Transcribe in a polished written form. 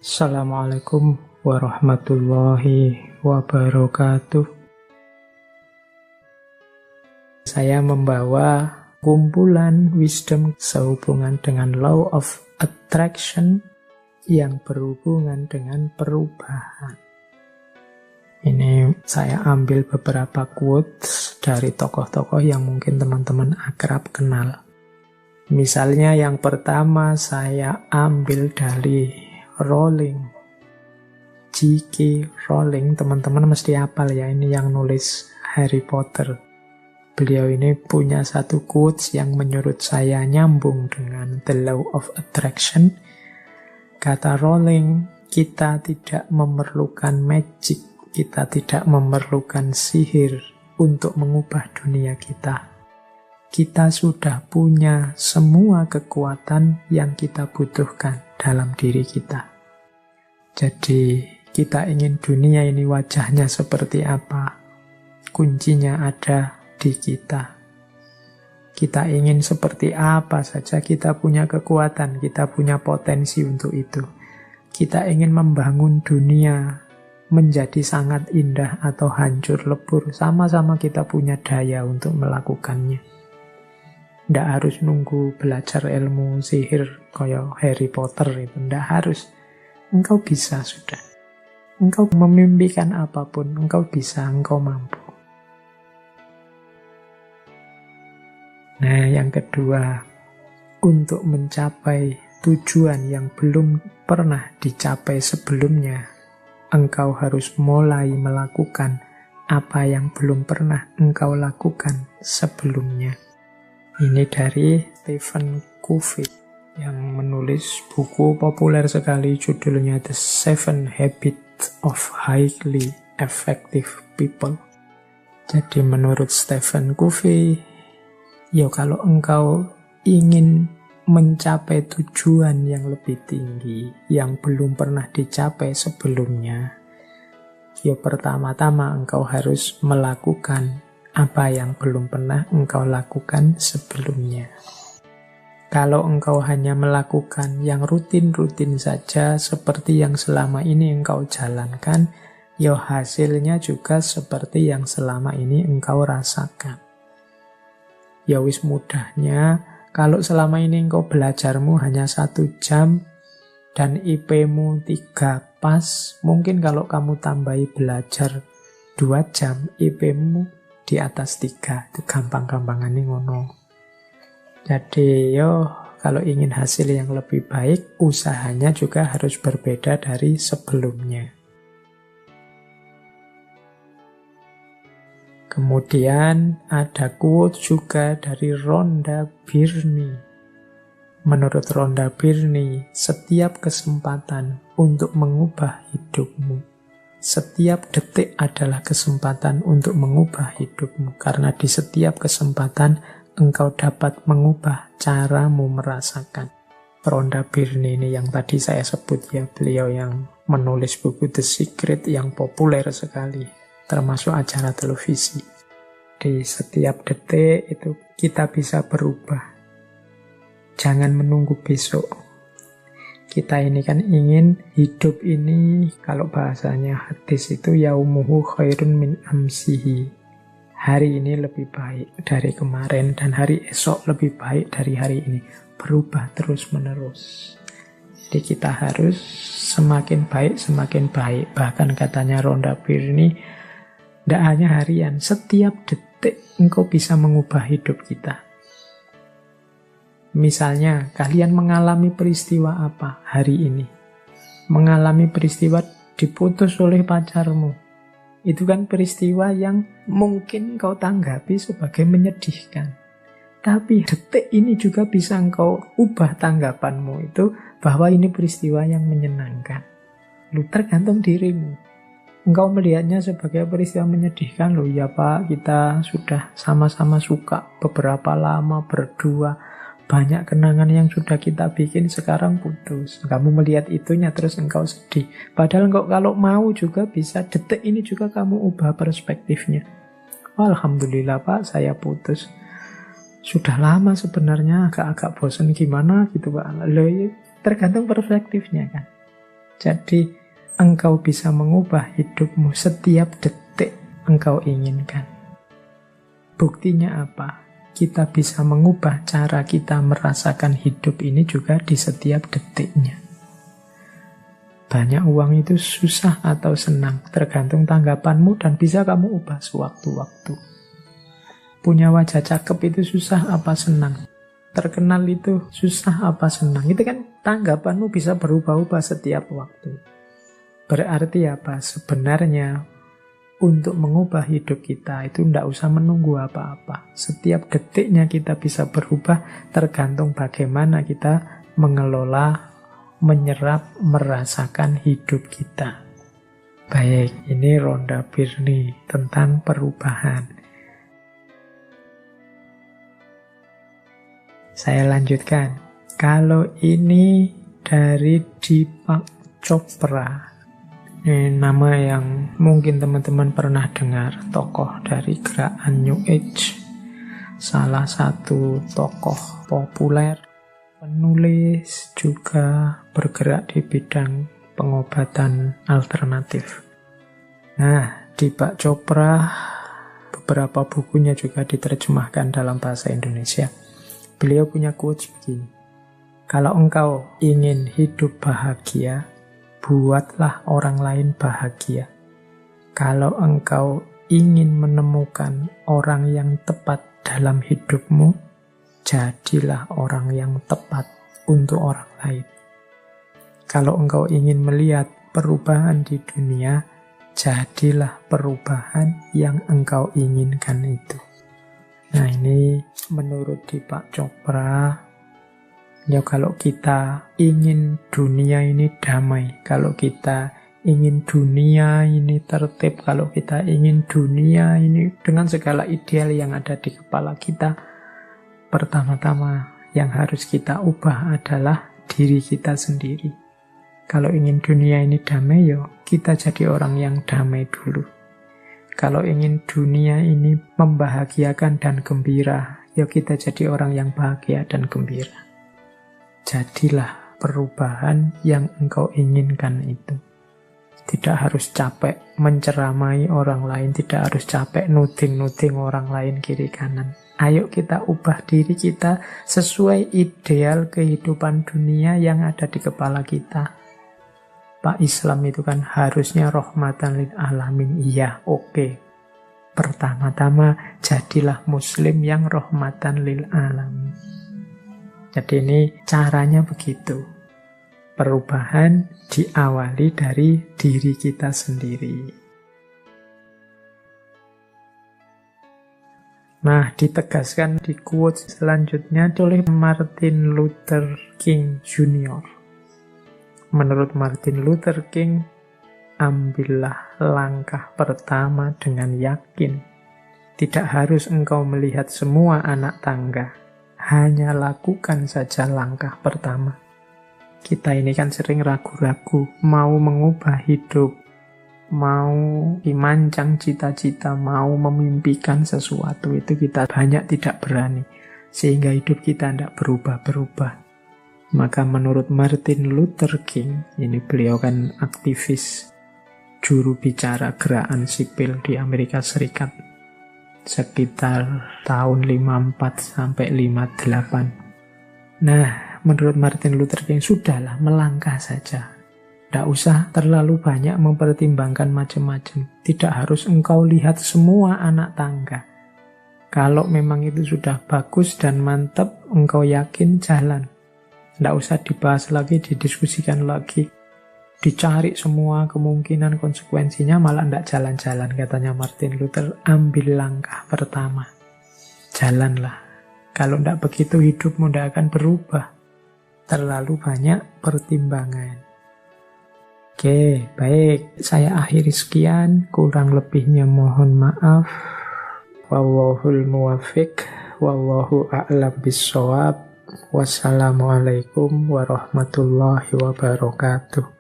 Assalamualaikum warahmatullahi wabarakatuh. Saya membawa kumpulan wisdom sehubungan dengan law of attraction yang berhubungan dengan perubahan. Ini saya ambil beberapa quotes dari tokoh-tokoh yang mungkin teman-teman akrab kenal. Misalnya yang pertama saya ambil dari Rowling, J.K. Rowling. Teman-teman mesti hafal ya, ini yang nulis Harry Potter. Beliau ini punya satu quotes yang menurut saya nyambung dengan the law of attraction. Kata Rowling, kita tidak memerlukan magic, kita tidak memerlukan sihir untuk mengubah dunia kita. Kita sudah punya semua kekuatan yang kita butuhkan dalam diri kita. Jadi, kita ingin dunia ini wajahnya seperti apa? Kuncinya ada di kita. Kita ingin seperti apa saja, kita punya kekuatan, kita punya potensi untuk itu. Kita ingin membangun dunia menjadi sangat indah atau hancur lebur, sama-sama kita punya daya untuk melakukannya. Nggak harus nunggu belajar ilmu sihir kayak Harry Potter itu. Nggak harus. Engkau bisa sudah. Engkau memimpikan apapun, engkau bisa, engkau mampu. Nah, yang kedua, untuk mencapai tujuan yang belum pernah dicapai sebelumnya, engkau harus mulai melakukan apa yang belum pernah engkau lakukan sebelumnya. Ini dari Stephen Covey yang menulis buku populer sekali judulnya The 7 Habits of Highly Effective People. Jadi menurut Stephen Covey, ya kalau engkau ingin mencapai tujuan yang lebih tinggi, yang belum pernah dicapai sebelumnya, ya pertama-tama engkau harus melakukan apa yang belum pernah engkau lakukan sebelumnya. Kalau engkau hanya melakukan yang rutin-rutin saja seperti yang selama ini engkau jalankan, ya hasilnya juga seperti yang selama ini engkau rasakan. Ya wis mudahnya, kalau selama ini engkau belajarmu hanya 1 jam dan IP-mu 3 pas, mungkin kalau kamu tambahi belajar 2 jam, IP-mu di atas 3, itu gampang-gampangan nih ngono. Jadi kalau ingin hasil yang lebih baik, usahanya juga harus berbeda dari sebelumnya. Kemudian ada quote juga dari Rhonda Byrne. Menurut Rhonda Byrne, setiap kesempatan untuk mengubah hidupmu, setiap detik adalah kesempatan untuk mengubah hidupmu. Karena di setiap kesempatan engkau dapat mengubah caramu merasakan. Rhonda Byrne ini yang tadi saya sebut ya, beliau yang menulis buku The Secret yang populer sekali, termasuk acara televisi. Di setiap detik itu kita bisa berubah. Jangan menunggu besok. Kita ini kan ingin hidup ini, kalau bahasanya hadis itu yaumuhu khairun min amsihi. Hari ini lebih baik dari kemarin dan hari esok lebih baik dari hari ini. Berubah terus-menerus. Jadi kita harus semakin baik. Bahkan katanya Rhonda Byrne, tidak hanya harian, setiap detik engkau bisa mengubah hidup kita. Misalnya, kalian mengalami peristiwa apa hari ini? Mengalami peristiwa diputus oleh pacarmu. Itu kan peristiwa yang mungkin kau tanggapi sebagai menyedihkan. Tapi detik ini juga bisa engkau ubah tanggapanmu itu bahwa ini peristiwa yang menyenangkan. Lu tergantung dirimu. Engkau melihatnya sebagai peristiwa menyedihkan. Loh ya Pak, kita sudah sama-sama suka beberapa lama berdua. Banyak kenangan yang sudah kita bikin sekarang putus. Kamu melihat itunya terus engkau sedih. Padahal engkau kalau mau juga bisa detik ini juga kamu ubah perspektifnya. Alhamdulillah Pak, saya putus. Sudah lama sebenarnya, agak-agak bosan gimana gitu Pak. Loh, tergantung perspektifnya kan. Jadi engkau bisa mengubah hidupmu setiap detik engkau inginkan. Buktinya apa? Kita bisa mengubah cara kita merasakan hidup ini juga di setiap detiknya. Banyak uang itu susah atau senang, tergantung tanggapanmu dan bisa kamu ubah sewaktu-waktu. Punya wajah cakep itu susah apa senang? Terkenal itu susah apa senang? Itu kan tanggapanmu bisa berubah-ubah setiap waktu. Berarti apa? Sebenarnya untuk mengubah hidup kita itu tidak usah menunggu apa-apa. Setiap detiknya kita bisa berubah tergantung bagaimana kita mengelola, menyerap, merasakan hidup kita. Baik, ini Rhonda Byrne tentang perubahan. Saya lanjutkan. Kalau ini dari Deepak Chopra. Ini nama yang mungkin teman-teman pernah dengar, tokoh dari gerakan New Age. Salah satu tokoh populer, penulis, juga bergerak di bidang pengobatan alternatif. Nah, Deepak Chopra, beberapa bukunya juga diterjemahkan dalam bahasa Indonesia. Beliau punya quotes begini, kalau engkau ingin hidup bahagia, buatlah orang lain bahagia. Kalau engkau ingin menemukan orang yang tepat dalam hidupmu, jadilah orang yang tepat untuk orang lain. Kalau engkau ingin melihat perubahan di dunia, jadilah perubahan yang engkau inginkan itu. Nah, ini menurut Deepak Chopra, ya kalau kita ingin dunia ini damai, kalau kita ingin dunia ini tertib, kalau kita ingin dunia ini dengan segala ideal yang ada di kepala kita, pertama-tama yang harus kita ubah adalah diri kita sendiri. Kalau ingin dunia ini damai, yo kita jadi orang yang damai dulu. Kalau ingin dunia ini membahagiakan dan gembira, yo kita jadi orang yang bahagia dan gembira. Jadilah perubahan yang engkau inginkan itu. Tidak harus capek menceramai orang lain, tidak harus capek nuding-nuding orang lain kiri kanan. Ayo kita ubah diri kita sesuai ideal kehidupan dunia yang ada di kepala kita. Pak, Islam itu kan harusnya rahmatan lil alamin. Iya, oke. Pertama-tama jadilah muslim yang rahmatan lil alamin. Jadi ini caranya begitu. Perubahan diawali dari diri kita sendiri. Nah, ditegaskan di quote selanjutnya oleh Martin Luther King Jr. Menurut Martin Luther King, ambillah langkah pertama dengan yakin. Tidak harus engkau melihat semua anak tangga, hanya lakukan saja langkah pertama. Kita ini kan sering ragu-ragu, mau mengubah hidup, mau dimancang cita-cita, mau memimpikan sesuatu, itu kita banyak tidak berani, sehingga hidup kita tidak berubah-berubah. Maka menurut Martin Luther King, ini beliau kan aktivis, juru bicara gerakan sipil di Amerika Serikat, sekitar tahun 54 sampai 58. Nah, menurut Martin Luther King, sudahlah melangkah saja. Tidak usah terlalu banyak mempertimbangkan macam-macam. Tidak harus engkau lihat semua anak tangga. Kalau memang itu sudah bagus dan mantap, engkau yakin, jalan. Tidak usah dibahas lagi, didiskusikan lagi. Dicari semua kemungkinan konsekuensinya, malah tidak jalan-jalan. Katanya Martin Luther, ambil langkah pertama. Jalanlah. Kalau tidak begitu, hidupmu tidak akan berubah. Terlalu banyak pertimbangan. Oke, baik. Saya akhiri sekian. Kurang lebihnya mohon maaf. Wallahul muwaffiq. Wallahu a'lam bissawab. Wassalamualaikum warahmatullahi wabarakatuh.